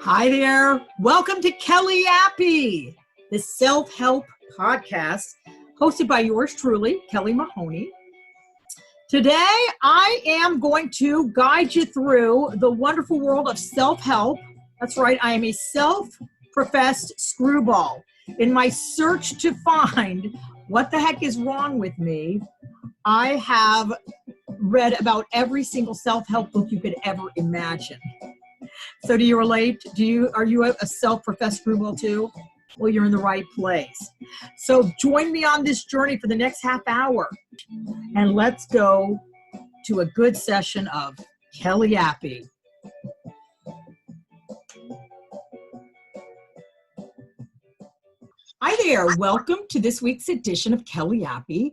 Hi there. Welcome to Kellyapy, the self-help podcast hosted by yours truly, Kelly Mahoney. Today, I am going to guide you through the wonderful world of self-help. That's right, I am a self-professed screwball. In my search to find what the heck is wrong with me, I have read about every single self-help book you could ever imagine. So do you relate? Are you a self-professed screwball too? Well, you're in the right place. So join me on this journey for the next half hour, and let's go to a good session of Kellyapy. Hi there. Welcome to this week's edition of Kellyapy,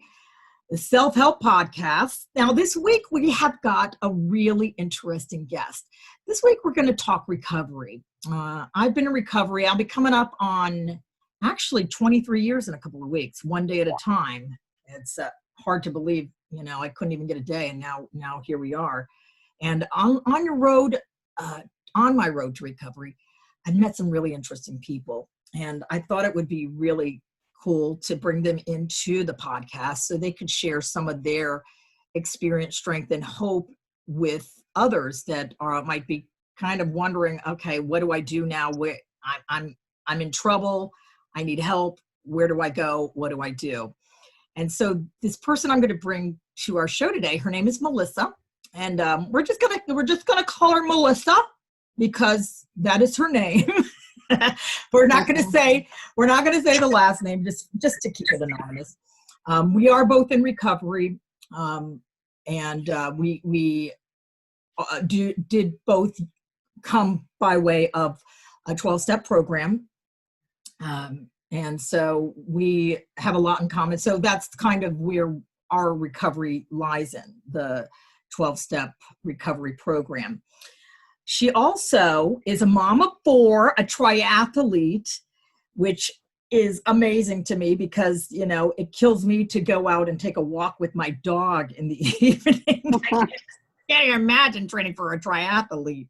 the self-help podcast. Now, this week we have got a really interesting guest. This week we're going to talk recovery. I've been in recovery. I'll be coming up on actually 23 years in a couple of weeks, one day at a time. It's hard to believe, I couldn't even get a day, and now here we are. And on my road to recovery, I've met some really interesting people, and I thought it would be really cool to bring them into the podcast so they could share some of their experience, strength, and hope with others that might be kind of wondering, okay, what do I do now? Where I'm in trouble. I need help. Where do I go? What do I do? And so this person I'm going to bring to our show today, her name is Melissa, and we're just gonna call her Melissa because that is her name. We're not going to say the last name, just to keep it anonymous. We are both in recovery, and we did both come by way of a 12-step program, and so we have a lot in common. So that's kind of where our recovery lies in, the 12-step recovery program. She also is a mom of 4, a triathlete, which is amazing to me because, it kills me to go out and take a walk with my dog in the evening. I can't imagine training for a triathlon,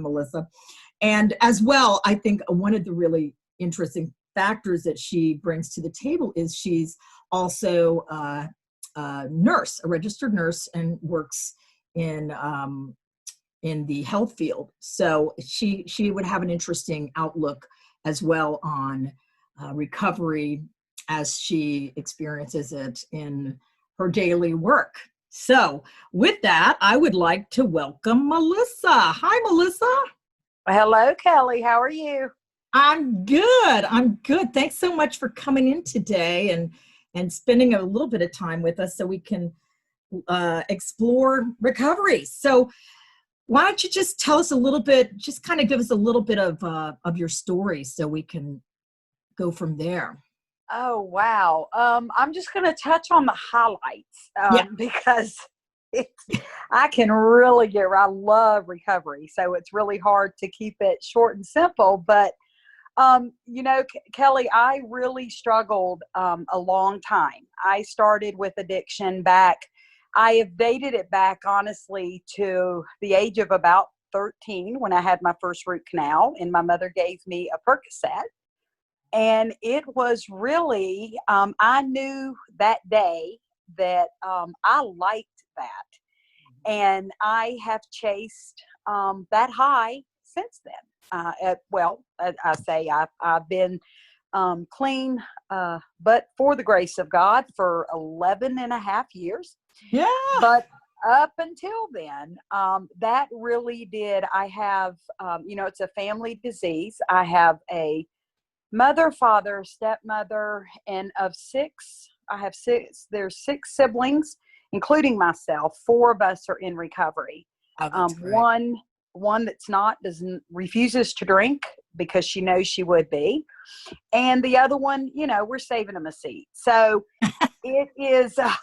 Melissa. And as well, I think one of the really interesting factors that she brings to the table is she's also a nurse, a registered nurse, and works in the health field. So she would have an interesting outlook as well on recovery as she experiences it in her daily work. So with that, I would like to welcome Melissa. Hi, Melissa. Hello, Kelly. How are you? I'm good. Thanks so much for coming in today and spending a little bit of time with us so we can explore recovery. So why don't you just tell us a little bit, just kind of give us a little bit of your story so we can go from there. Oh, wow. I'm just going to touch on the highlights because I can really I love recovery. So it's really hard to keep it short and simple. But, Kelly, I really struggled a long time. I started with addiction back. I have dated it back, honestly, to the age of about 13 when I had my first root canal, and my mother gave me a Percocet. And it was really, I knew that day that I liked that. And I have chased that high since then. I've been clean, but for the grace of God, for 11 and a half years. Yeah. But up until then, that really did. I have, it's a family disease. I have a mother, father, stepmother, and there's 6 siblings, including myself. 4 of us are in recovery. Oh, that's great. One that's not, refuses to drink because she knows she would be. And the other one, we're saving him a seat. So it is, and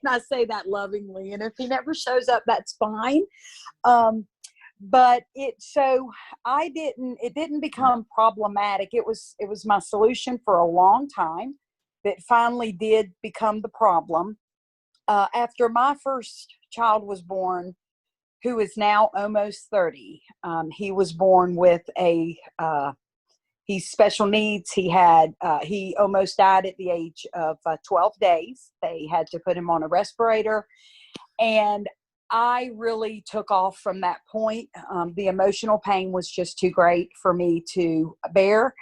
I say that lovingly, and if he never shows up, that's fine. But it didn't become problematic. It was my solution for a long time that finally did become the problem. After my first child was born, who is now almost 30. He was born with he's special needs. He almost died at the age of 12 days. They had to put him on a respirator. And I really took off from that point. The emotional pain was just too great for me to bear.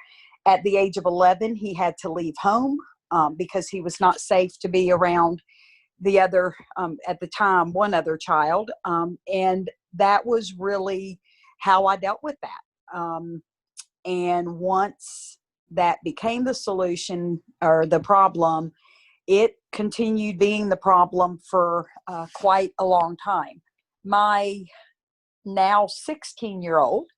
At the age of 11, he had to leave home because he was not safe to be around the other, at the time, one other child. And that was really how I dealt with that. And once that became the solution or the problem, it continued being the problem for quite a long time. My now 16-year-old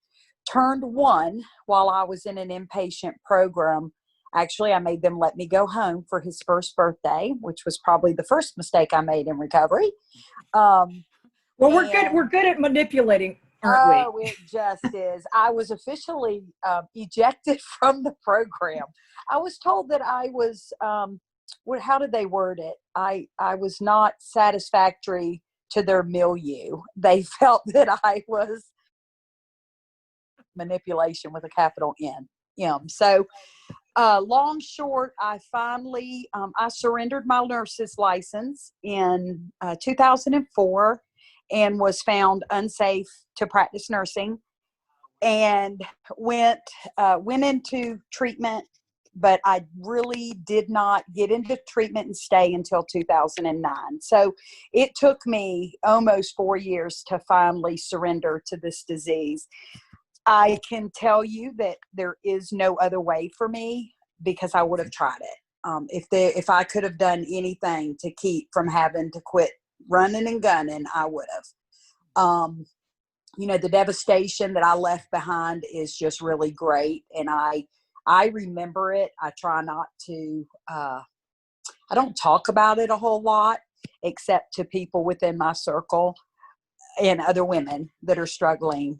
turned 1 while I was in an inpatient program. Actually, I made them let me go home for his first birthday, which was probably the first mistake I made in recovery. Well, we're good at manipulating, aren't we? Oh, it just is. I was officially ejected from the program. I was told that I was, how did they word it? I was not satisfactory to their milieu. They felt that I was manipulation with a capital N. So long short, I finally, I surrendered my nurse's license in 2004 and was found unsafe to practice nursing, and went into treatment, but I really did not get into treatment and stay until 2009. So it took me almost 4 years to finally surrender to this disease. I can tell you that there is no other way for me, because I would have tried it. If I could have done anything to keep from having to quit running and gunning, I would have. The devastation that I left behind is just really great. And I remember it. I try not to, I don't talk about it a whole lot, except to people within my circle and other women that are struggling,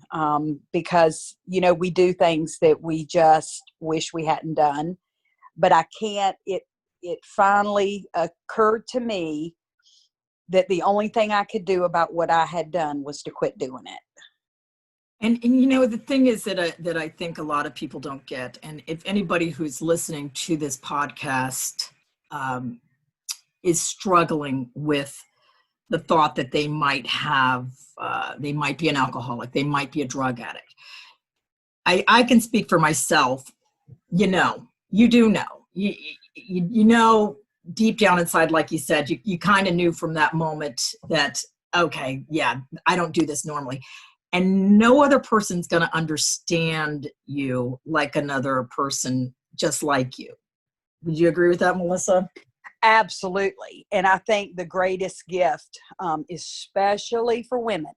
because, we do things that we just wish we hadn't done, but I can't, it finally occurred to me that the only thing I could do about what I had done was to quit doing it. And the thing is that I think a lot of people don't get, and if anybody who's listening to this podcast is struggling with the thought that they might be an alcoholic, they might be a drug addict. I can speak for myself. You do know, you know, deep down inside, like you said, you kind of knew from that moment that, okay, yeah, I don't do this normally. And no other person's going to understand you like another person just like you. Would you agree with that, Melissa? Absolutely. And I think the greatest gift, especially for women,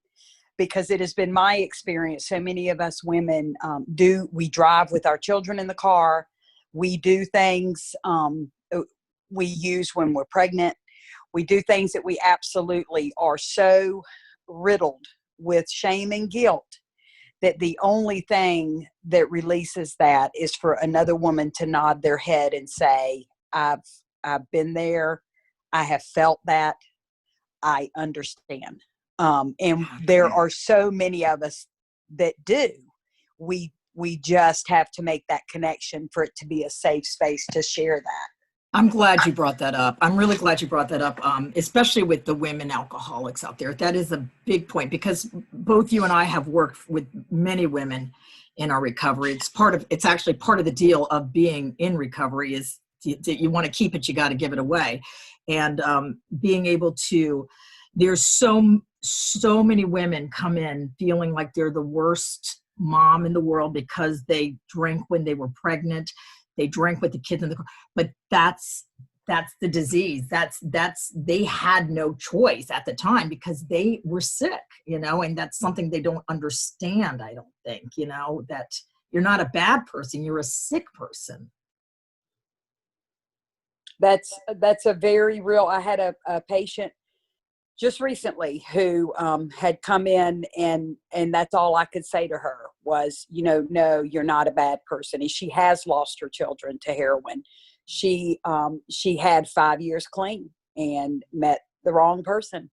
because it has been my experience, so many of us women we drive with our children in the car. We do things we use when we're pregnant. We do things that we absolutely are so riddled with shame and guilt that the only thing that releases that is for another woman to nod their head and say, I've been there. I have felt that. I understand. And there are so many of us that do. We just have to make that connection for it to be a safe space to share that. I'm glad you brought that up. I'm really glad you brought that up, especially with the women alcoholics out there. That is a big point, because both you and I have worked with many women in our recovery. It's actually part of the deal of being in recovery is you want to keep it, you got to give it away. And being able to, there's so many women come in feeling like they're the worst mom in the world because they drank when they were pregnant. They drank with the kids in the car, but that's the disease. They had no choice at the time because they were sick, and that's something they don't understand. I don't think, that you're not a bad person, you're a sick person. That's a very real, I had a patient just recently who had come in, and that's all I could say to her was, no, you're not a bad person. And she has lost her children to heroin. She had 5 years clean and met the wrong person.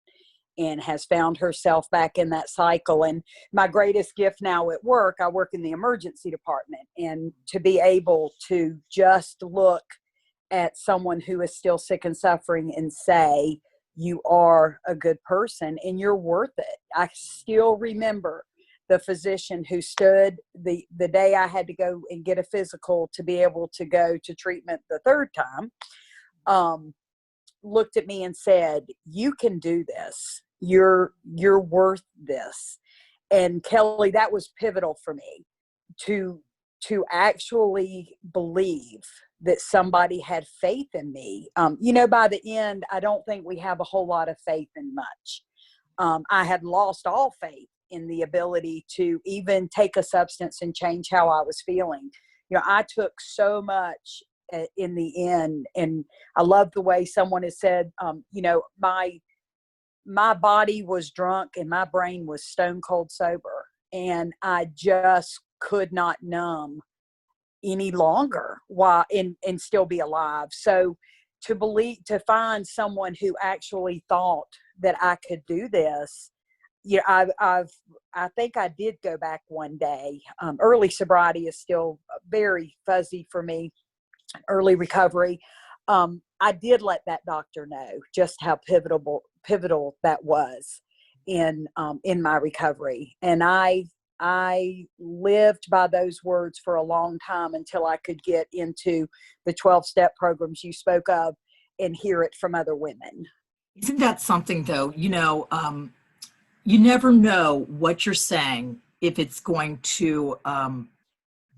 and has found herself back in that cycle. And my greatest gift now at work, I work in the emergency department, and to be able to just look at someone who is still sick and suffering and say, you are a good person and you're worth it. I still remember the physician who stood the day I had to go and get a physical to be able to go to treatment the third time, looked at me and said, you can do this. You're worth this. And Kelly, that was pivotal for me to actually believe that somebody had faith in me. By the end, I don't think we have a whole lot of faith in much. I had lost all faith in the ability to even take a substance and change how I was feeling. I took so much in the end, and I love the way someone has said, my body was drunk and my brain was stone cold sober, and I just could not numb any longer while and still be alive. So to find someone who actually thought that I could do this, I think I did go back one day. Early sobriety is still very fuzzy for me. Early recovery. I did let that doctor know just how pivotal that was in my recovery. And I lived by those words for a long time until I could get into the 12-step programs you spoke of and hear it from other women. Isn't that something though? You never know what you're saying, if it's going to,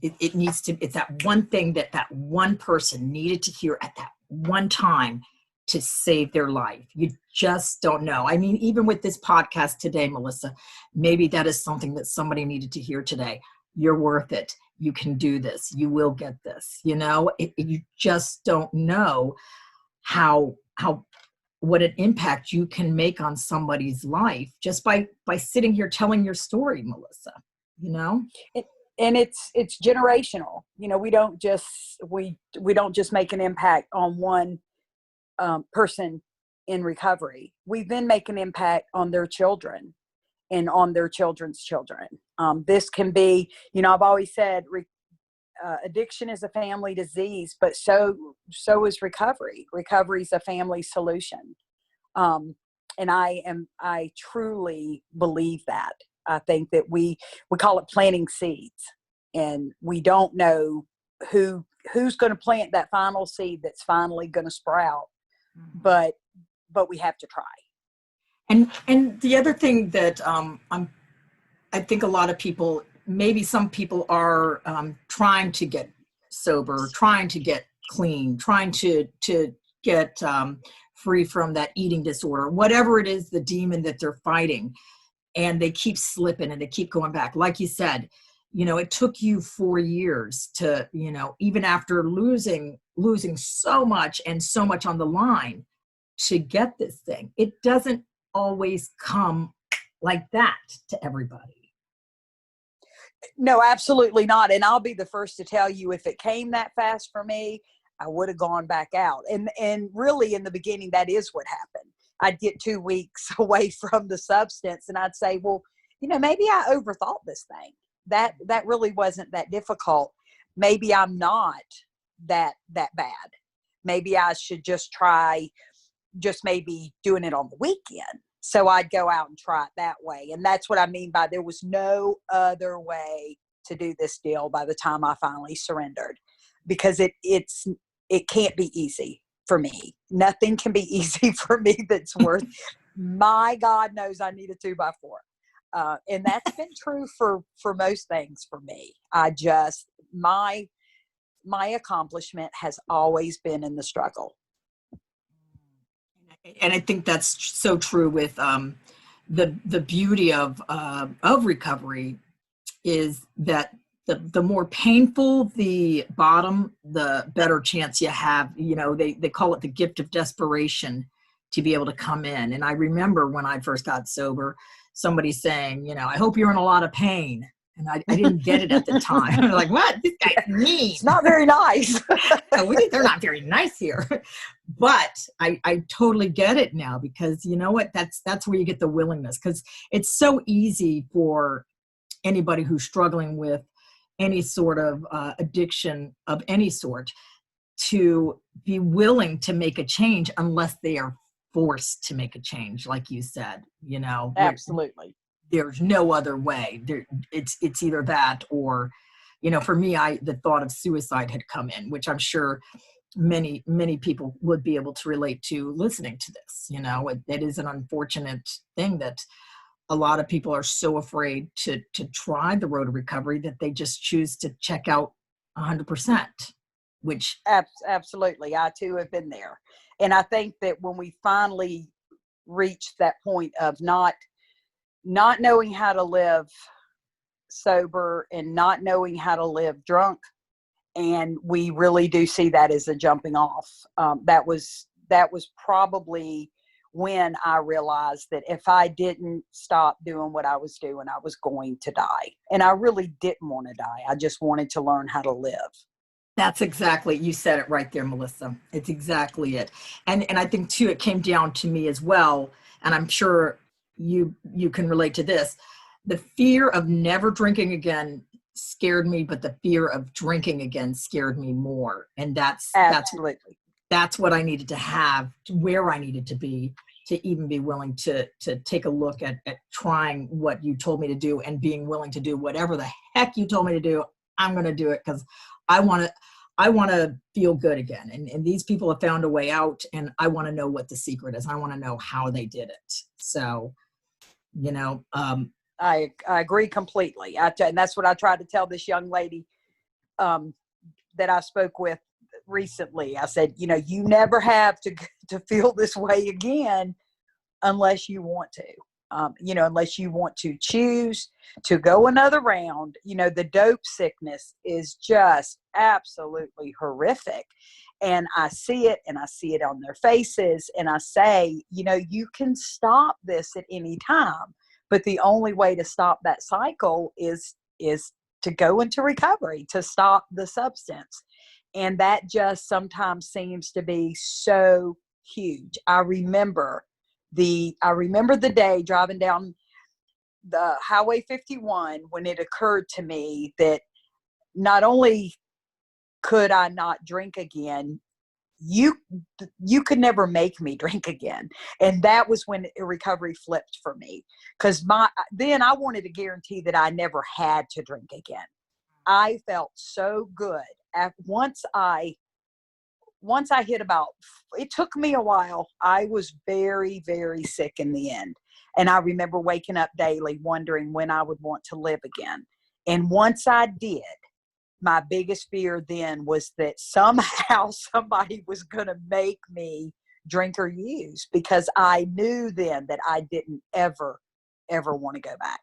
it's that one thing that one person needed to hear at that one time to save their life. You just don't know. I mean, even with this podcast today, Melissa, maybe that is something that somebody needed to hear today. You're worth it. You can do this. You will get this. You just don't know what an impact you can make on somebody's life just by sitting here telling your story, Melissa. And it's generational. We don't just make an impact on one person in recovery. We then make an impact on their children and on their children's children. This can be, I've always said, addiction is a family disease, but so is recovery. Recovery is a family solution. And I truly believe that. I think that we call it planting seeds, and we don't know who's going to plant that final seed that's finally going to sprout, but we have to try. And the other thing that I think a lot of people, maybe some people are trying to get sober, trying to get clean, trying to get free from that eating disorder, whatever it is, the demon that they're fighting, and they keep slipping and they keep going back. Like you said, it took you 4 years to, even after losing so much and so much on the line to get this thing. It doesn't always come like that to everybody. No, absolutely not. And I'll be the first to tell you, if it came that fast for me, I would have gone back out. And really in the beginning, that is what happened. I'd get 2 weeks away from the substance and I'd say, well, maybe I overthought this thing. That really wasn't that difficult. Maybe I'm not that bad. Maybe I should just try maybe doing it on the weekend. So I'd go out and try it that way. And that's what I mean by there was no other way to do this deal by the time I finally surrendered, because it can't be easy for me. Nothing can be easy for me that's worth, my God knows I need a 2x4. And that's been true for most things for me. My accomplishment has always been in the struggle. And I think that's so true with the beauty of recovery is that the more painful the bottom, the better chance you have. They call it the gift of desperation to be able to come in. And I remember when I first got sober, somebody saying, I hope you're in a lot of pain. And I didn't get it at the time. I'm like, what? This guy's mean. It's not very nice. They're not very nice here. But I totally get it now, because you know what? That's where you get the willingness, because it's so easy for anybody who's struggling with any sort of addiction of any sort to be willing to make a change unless they are forced to make a change, like you said. Absolutely. There's no other way. It's either that or, for me, the thought of suicide had come in, which I'm sure many people would be able to relate to listening to this. It is an unfortunate thing that a lot of people are so afraid to try the road to recovery that they just choose to check out 100%, which absolutely, I too have been there. And I think that when we finally reach that point of not knowing how to live sober and not knowing how to live drunk, and we really do see that as a jumping off. That was probably when I realized that if I didn't stop doing what I was doing, I was going to die. And I really didn't want to die. I just wanted to learn how to live. That's exactly, you said it right there, Melissa. It's exactly it. And I think too, it came down to me as well. And I'm sure you can relate to this. The fear of never drinking again scared me, but the fear of drinking again scared me more. And that's what I needed to have, where I needed to be, to even be willing to take a look at trying what you told me to do, and being willing to do whatever the heck you told me to do. I'm going to do it because I want to feel good again. And these people have found a way out, and I want to know what the secret is. I want to know how they did it. So, I agree completely. And that's what I tried to tell this young lady that I spoke with recently. I said, you never have to feel this way again unless you want to. Unless you want to choose to go another round. The dope sickness is just absolutely horrific. And I see it, and I see it on their faces. And I say, you can stop this at any time. But the only way to stop that cycle is to go into recovery, to stop the substance. And that just sometimes seems to be so huge. I remember the day driving down the Highway 51 when it occurred to me that not only could I not drink again, you could never make me drink again. And that was when recovery flipped for me, because then I wanted to guarantee that I never had to drink again. I felt so good once I hit it took me a while. I was very, very sick in the end. And I remember waking up daily wondering when I would want to live again. And once I did, my biggest fear then was that somehow somebody was going to make me drink or use, because I knew then that I didn't ever want to go back.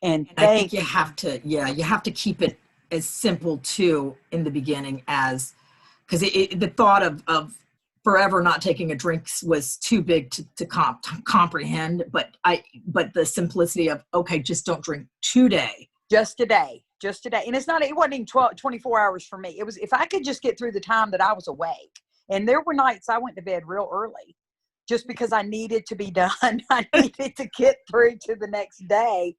And I think you have to keep it as simple too in the beginning, as because the thought of forever not taking a drink was too big to comprehend. But the simplicity of, okay, just don't drink today. Just today. And it wasn't even 24 hours for me. It was, if I could just get through the time that I was awake. And there were nights I went to bed real early just because I needed to be done. I needed to get through to the next day.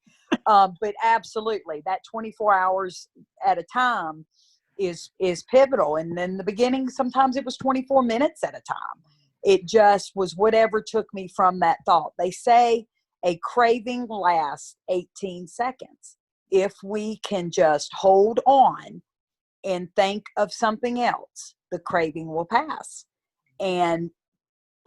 But absolutely, that 24 hours at a time is pivotal. And in the beginning, sometimes it was 24 minutes at a time. It just was whatever took me from that thought. They say a craving lasts 18 seconds. If we can just hold on and think of something else, the craving will pass. And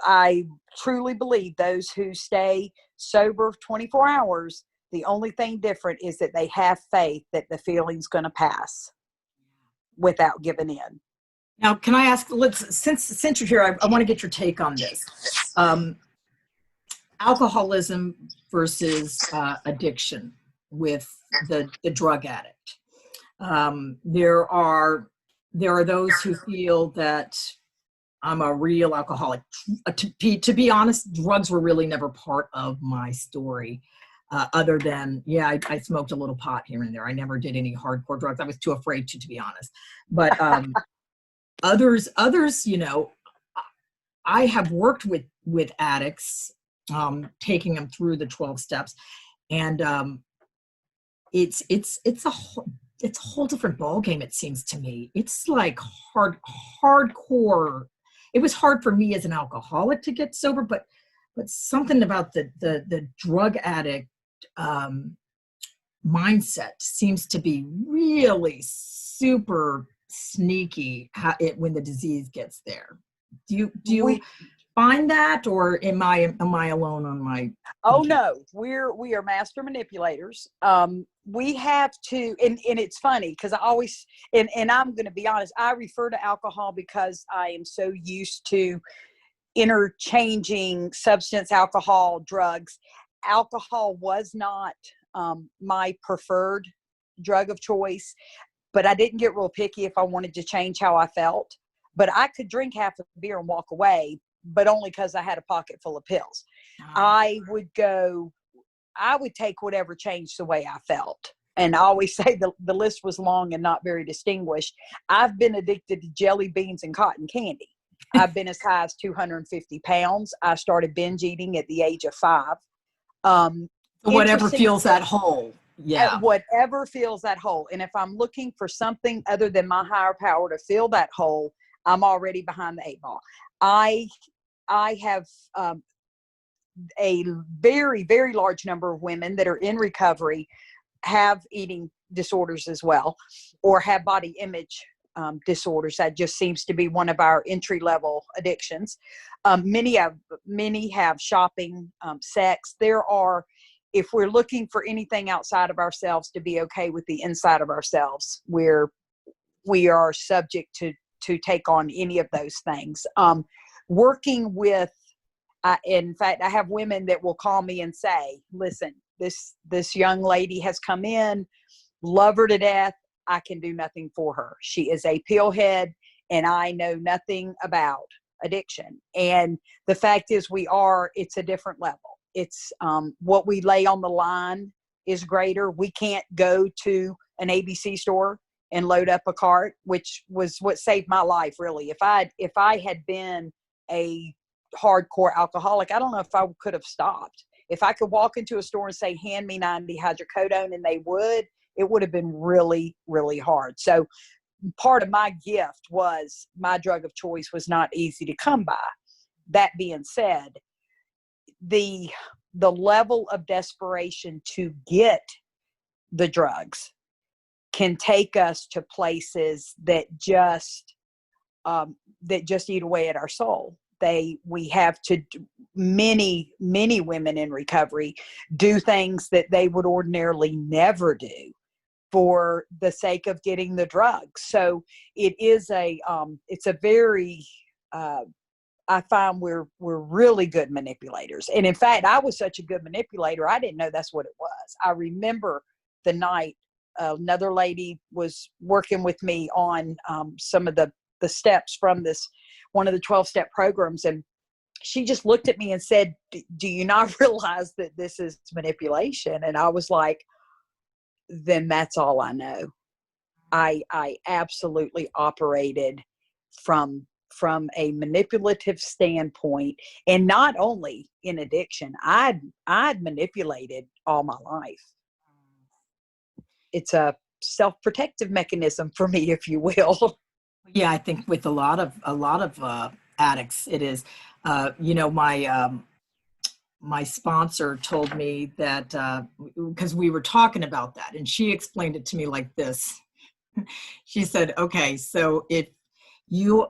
I truly believe those who stay sober 24 hours, the only thing different is that they have faith that the feeling's going to pass without giving in. Now, can I ask, since you're here, I want to get your take on this. Alcoholism versus addiction with the drug addict. There are those who feel that I'm a real alcoholic. To be honest, drugs were really never part of my story. other than, yeah, I smoked a little pot here and there. I never did any hardcore drugs. I was too afraid to be honest. But others, you know, I have worked with addicts, taking them through the 12 steps, and it's a whole different ball game. It seems to me it's like hardcore. It was hard for me as an alcoholic to get sober, but something about the drug addict mindset seems to be really super sneaky when the disease gets there. Do you find that, or am I alone on my Oh thinking? no, we are master manipulators. We have to, and it's funny because I always, and I'm going to be honest, I refer to alcohol because I am so used to interchanging substance, alcohol, drugs. Alcohol was not my preferred drug of choice, but I didn't get real picky if I wanted to change how I felt. But I could drink half a beer and walk away, but only because I had a pocket full of pills. I would take whatever changed the way I felt. And I always say the list was long and not very distinguished. I've been addicted to jelly beans and cotton candy. I've been as high as 250 pounds. I started binge eating at the age of 5. Whatever fills that hole. Yeah. Whatever fills that hole. And if I'm looking for something other than my higher power to fill that hole, I'm already behind the 8 ball. I have a very, very large number of women that are in recovery have eating disorders as well, or have body image disorders. That just seems to be one of our entry level addictions. Many have shopping, sex. If we're looking for anything outside of ourselves to be okay with the inside of ourselves, we are subject to take on any of those things. Working with, in fact, I have women that will call me and say, listen, this young lady has come in, love her to death. I can do nothing for her. She is a pillhead and I know nothing about addiction. And the fact is it's a different level. It's what we lay on the line is greater. We can't go to an ABC store and load up a cart, which was what saved my life, really. If I had been a hardcore alcoholic, I don't know if I could have stopped. If I could walk into a store and say, hand me 90 hydrocodone, and they would, it would have been really, really hard. So part of my gift was my drug of choice was not easy to come by. That being said, the level of desperation to get the drugs can take us to places that just eat away at our soul. Many women in recovery do things that they would ordinarily never do for the sake of getting the drugs. So it is it's a very, I find we're really good manipulators. And in fact, I was such a good manipulator, I didn't know that's what it was. I remember the night another lady was working with me on some of the steps from one of the 12-step programs. And she just looked at me and said, do you not realize that this is manipulation? And I was like, then that's all I know. I absolutely operated from a manipulative standpoint, and not only in addiction. I'd manipulated all my life. It's a self-protective mechanism for me, if you will. Yeah, I think with a lot of addicts, it is. My sponsor told me that because we were talking about that, and she explained it to me like this. She said, "Okay, so if you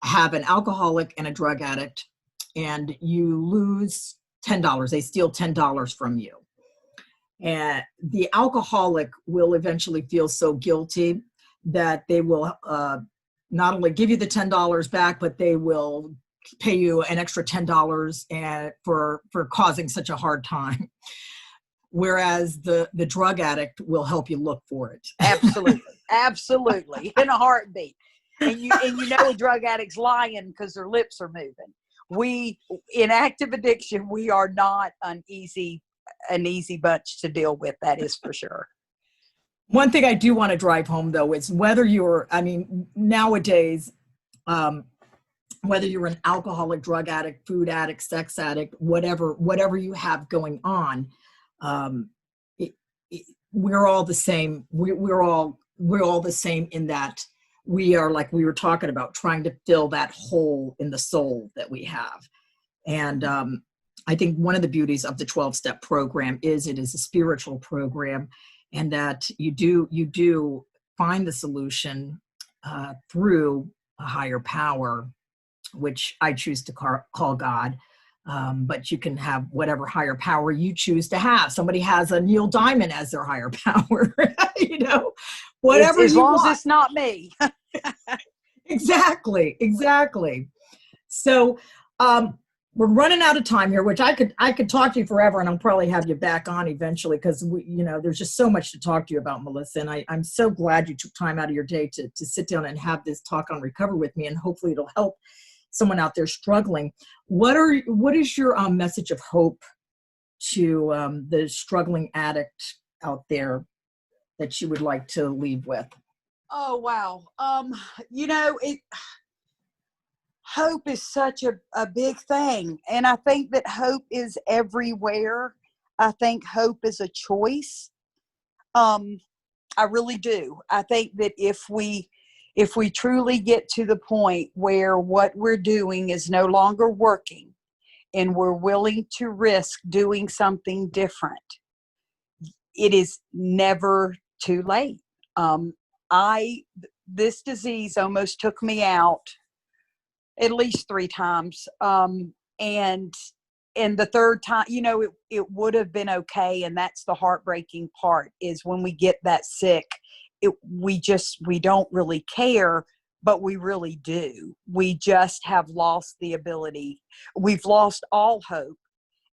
have an alcoholic and a drug addict, and you lose $10, they steal $10 from you, and the alcoholic will eventually feel so guilty that they will not only give you the $10 back, but they will pay you an extra $10 for causing such a hard time. Whereas the drug addict will help you look for it." Absolutely, in a heartbeat. And you know a drug addict's lying because their lips are moving. we, in active addiction, we are not an easy bunch to deal with. That is for sure. One thing I do want to drive home, though, is whether you're, I mean, nowadays, whether you're an alcoholic, drug addict, food addict, sex addict, whatever you have going on, it, we're all the same. We're all the same in that we are, like we were talking about, trying to fill that hole in the soul that we have. And I think one of the beauties of the 12-step program is it is a spiritual program, and that you do find the solution through a higher power, which I choose to call God. But you can have whatever higher power you choose to have. Somebody has a Neil Diamond as their higher power, you know, whatever as you long want. as it's not me. Exactly. So we're running out of time here, which I could talk to you forever, and I'll probably have you back on eventually, because there's just so much to talk to you about, Melissa. And I'm so glad you took time out of your day to sit down and have this talk on recovery with me, and hopefully it'll help someone out there struggling. What is your message of hope to the struggling addict out there that you would like to leave with? Oh, wow. Hope is such a big thing. And I think that hope is everywhere. I think hope is a choice. I really do. I think that if we truly get to the point where what we're doing is no longer working and we're willing to risk doing something different, it is never too late. This disease almost took me out at least 3 times. And the third time, it would have been okay. And that's the heartbreaking part, is when we get that sick, we don't really care, but we really do. We just have lost the ability. We've lost all hope,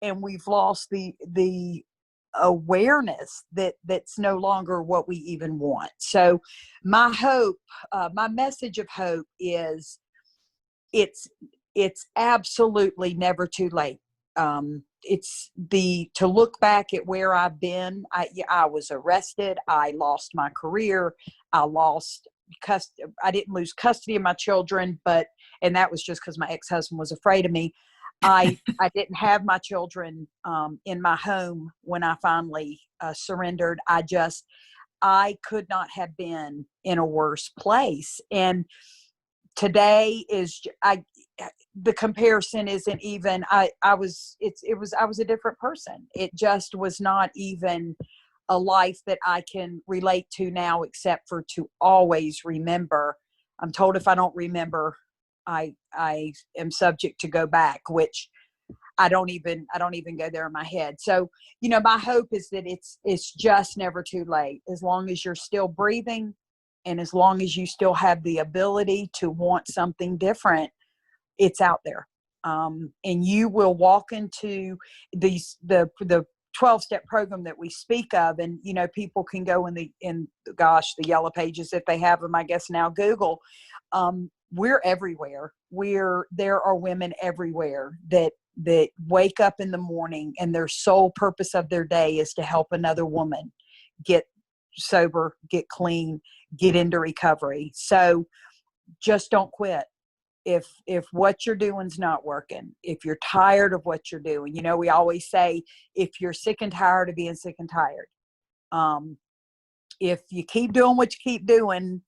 and we've lost the awareness that that's no longer what we even want. So my hope, my message of hope is it's absolutely never too late. To look back at where I've been. I was arrested. I lost my career. I didn't lose custody of my children, and that was just because my ex-husband was afraid of me. I didn't have my children in my home when I finally surrendered. I could not have been in a worse place. And today the comparison isn't even, I was a different person. It just was not even a life that I can relate to now, except for to always remember. I'm told if I don't remember, I am subject to go back, which I don't even go there in my head. So, my hope is that it's just never too late. As long as you're still breathing, and as long as you still have the ability to want something different, it's out there. And you will walk into the 12-step program that we speak of. And, people can go in the yellow pages, if they have them, I guess now Google. We're everywhere. There are women everywhere that wake up in the morning, and their sole purpose of their day is to help another woman get sober, get clean, get into recovery. So just don't quit. If what you're doing is not working, if you're tired of what you're doing, we always say, if you're sick and tired of being sick and tired, if you keep doing what you keep doing,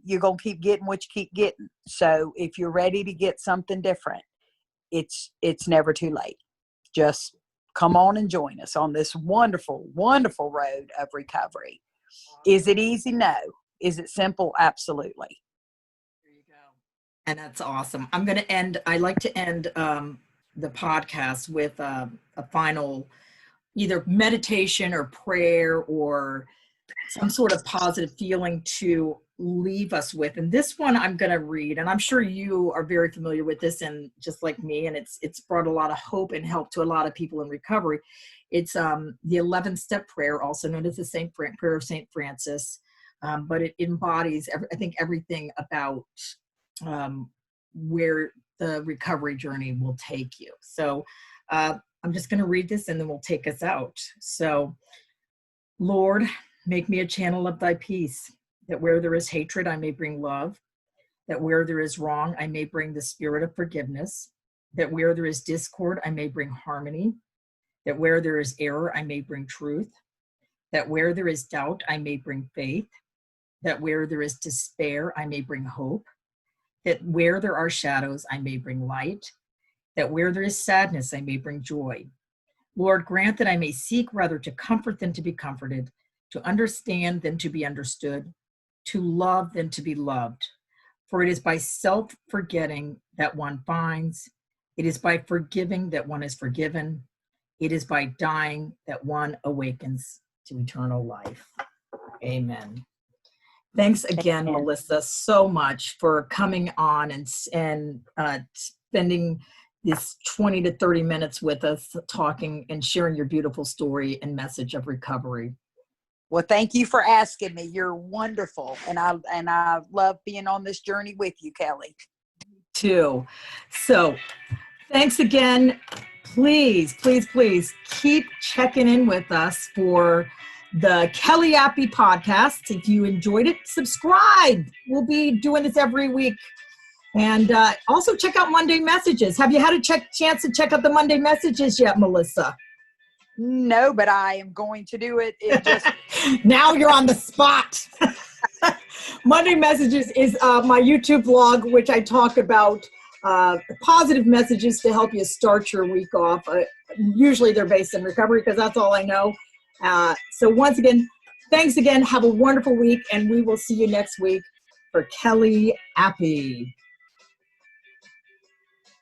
you're going to keep getting what you keep getting. So if you're ready to get something different, it's never too late. Just come on and join us on this wonderful, wonderful road of recovery. Is it easy? No. Is it simple? Absolutely. There you go. And that's awesome. I like to end the podcast with a final either meditation or prayer or some sort of positive feeling to leave us with. And this one I'm going to read, and I'm sure you are very familiar with this, and just like me, and it's brought a lot of hope and help to a lot of people in recovery. It's the 11th step prayer, also known as the prayer of St. Francis. But it embodies, I think, everything about where the recovery journey will take you. So I'm just going to read this and then we'll take us out. So, Lord, make me a channel of thy peace, that where there is hatred, I may bring love, that where there is wrong, I may bring the spirit of forgiveness, that where there is discord, I may bring harmony, that where there is error, I may bring truth, that where there is doubt, I may bring faith, that where there is despair, I may bring hope, that where there are shadows, I may bring light, that where there is sadness, I may bring joy. Lord, grant that I may seek rather to comfort than to be comforted, to understand than to be understood, to love than to be loved. For it is by self-forgetting that one finds, it is by forgiving that one is forgiven, it is by dying that one awakens to eternal life. Amen. Thanks again, Amen. Melissa, so much for coming on and spending this 20 to 30 minutes with us, talking and sharing your beautiful story and message of recovery. Well, thank you for asking me. You're wonderful. And I love being on this journey with you, Kelly. Too. So thanks again. Please, please, please keep checking in with us for the Kellyapy podcast. If you enjoyed it, subscribe. We'll be doing this every week. And also check out Monday Messages. Have you had a chance to check out the Monday Messages yet, Melissa? No, but I am going to do it. Now you're on the spot. Monday Messages is my YouTube vlog, which I talk about positive messages to help you start your week off. Usually they're based in recovery because that's all I know. So once again, thanks again. Have a wonderful week, and we will see you next week for Kellyapy.